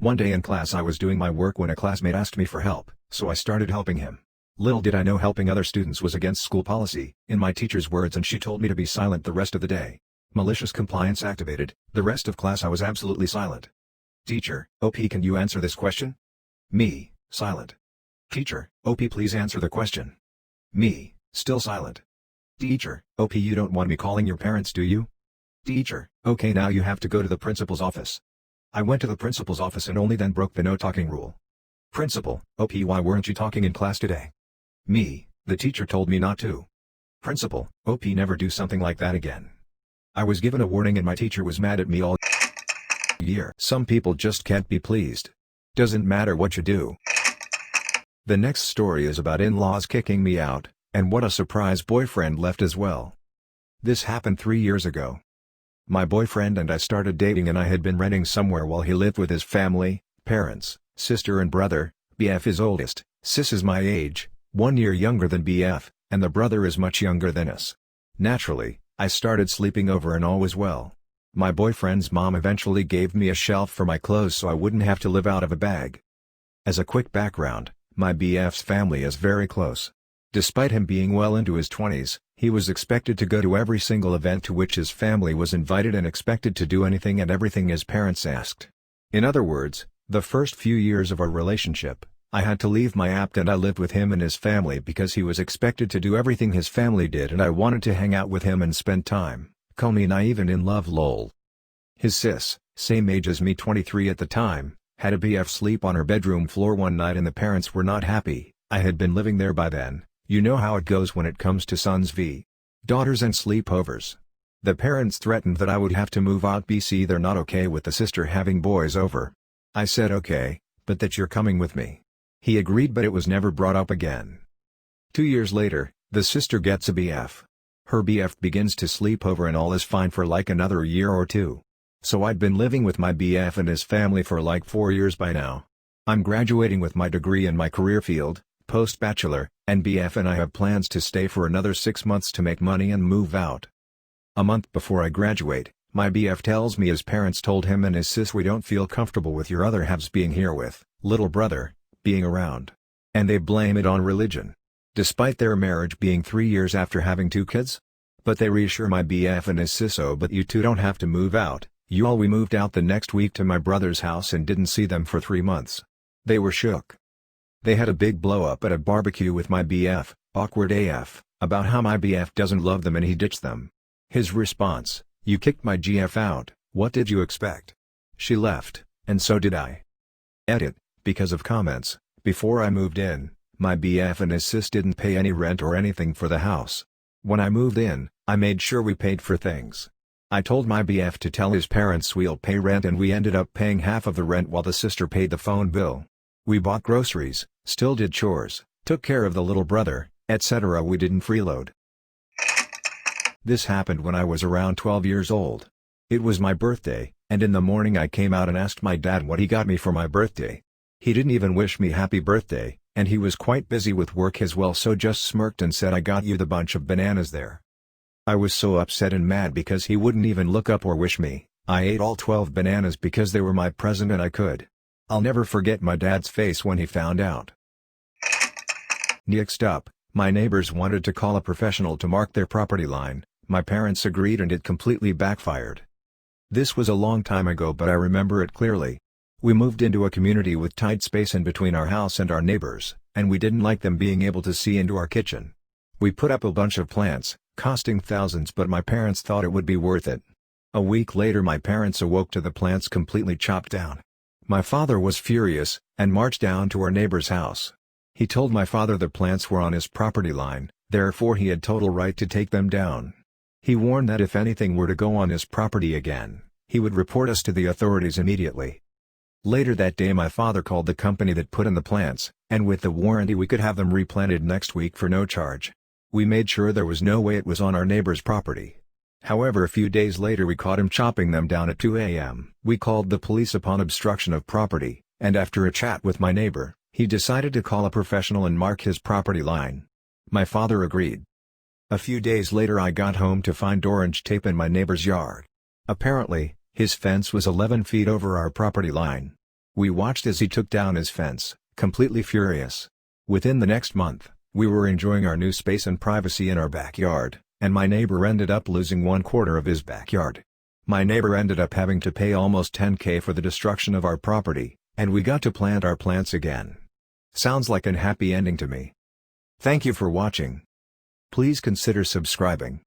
One day in class I was doing my work when a classmate asked me for help, so I started helping him. Little did I know helping other students was against school policy, in my teacher's words, and she told me to be silent the rest of the day. Malicious compliance activated. The rest of class I was absolutely silent. Teacher, OP, can you answer this question? Me, silent. Teacher, OP, please answer the question. Me, still silent. Teacher, OP, you don't want me calling your parents, do you? Teacher, okay, now you have to go to the principal's office. I went to the principal's office and only then broke the no talking rule. Principal, OP, why weren't you talking in class today? Me, the teacher told me not to. Principal, OP, never do something like that again. I was given a warning and my teacher was mad at me all year. Some people just can't be pleased. Doesn't matter what you do. The next story is about in-laws kicking me out, and what a surprise boyfriend left as well. This happened 3 years ago. My boyfriend and I started dating and I had been renting somewhere while he lived with his family, parents, sister and brother. BF is oldest, sis is my age, 1 year younger than BF, and the brother is much younger than us. Naturally, I started sleeping over and all was well. My boyfriend's mom eventually gave me a shelf for my clothes so I wouldn't have to live out of a bag. As a quick background, my BF's family is very close. Despite him being well into his 20s, he was expected to go to every single event to which his family was invited and expected to do anything and everything his parents asked. In other words, the first few years of our relationship, I had to leave my apt and I lived with him and his family because he was expected to do everything his family did and I wanted to hang out with him and spend time. Call me naive and in love, lol. His sis, same age as me, 23 at the time, had a BF sleep on her bedroom floor one night and the parents were not happy. I had been living there by then. You know how it goes when it comes to sons v. daughters and sleepovers. The parents threatened that I would have to move out BC. They're not okay with the sister having boys over. I said okay, but that you're coming with me. He agreed, but it was never brought up again. 2 years later, the sister gets a BF. Her BF begins to sleep over and all is fine for like another year or two. So I'd been living with my BF and his family for like 4 years by now. I'm graduating with my degree in my career field, post-bachelor, and BF and I have plans to stay for another 6 months to make money and move out. A month before I graduate, my BF tells me his parents told him and his sis, we don't feel comfortable with your other halves being here with little brother, being around. And they blame it on religion. Despite their marriage being 3 years after having 2 kids? But they reassure my BF and his sis, oh but you two don't have to move out. We moved out the next week to my brother's house and didn't see them for 3 months. They were shook. They had a big blow up at a barbecue with my BF, awkward AF, about how my BF doesn't love them and he ditched them. His response, you kicked my GF out, what did you expect? She left, and so did I. Edit, because of comments, before I moved in, my BF and his sis didn't pay any rent or anything for the house. When I moved in, I made sure we paid for things. I told my BF to tell his parents we'll pay rent and we ended up paying half of the rent while the sister paid the phone bill. We bought groceries, still did chores, took care of the little brother, etc. We didn't freeload. This happened when I was around 12 years old. It was my birthday, and in the morning I came out and asked my dad what he got me for my birthday. He didn't even wish me happy birthday, and he was quite busy with work as well, so just smirked and said, I got you the bunch of bananas there. I was so upset and mad because he wouldn't even look up or wish me. I ate all 12 bananas because they were my present and I could. I'll never forget my dad's face when he found out. Next up, my neighbors wanted to call a professional to mark their property line. My parents agreed and it completely backfired. This was a long time ago, but I remember it clearly. We moved into a community with tight space in between our house and our neighbors, and we didn't like them being able to see into our kitchen. We put up a bunch of plants, costing thousands, but my parents thought it would be worth it. A week later my parents awoke to the plants completely chopped down. My father was furious, and marched down to our neighbor's house. He told my father the plants were on his property line, therefore he had total right to take them down. He warned that if anything were to go on his property again, he would report us to the authorities immediately. Later that day my father called the company that put in the plants, and with the warranty we could have them replanted next week for no charge. We made sure there was no way it was on our neighbor's property. However, a few days later we caught him chopping them down at 2 a.m. We called the police upon obstruction of property, and after a chat with my neighbor, he decided to call a professional and mark his property line. My father agreed. A few days later I got home to find orange tape in my neighbor's yard. Apparently, his fence was 11 feet over our property line. We watched as he took down his fence, completely furious. Within the next month, we were enjoying our new space and privacy in our backyard, and my neighbor ended up losing 1/4 of his backyard. My neighbor ended up having to pay almost $10,000 for the destruction of our property, and we got to plant our plants again. Sounds like an happy ending to me. Thank you for watching. Please consider subscribing.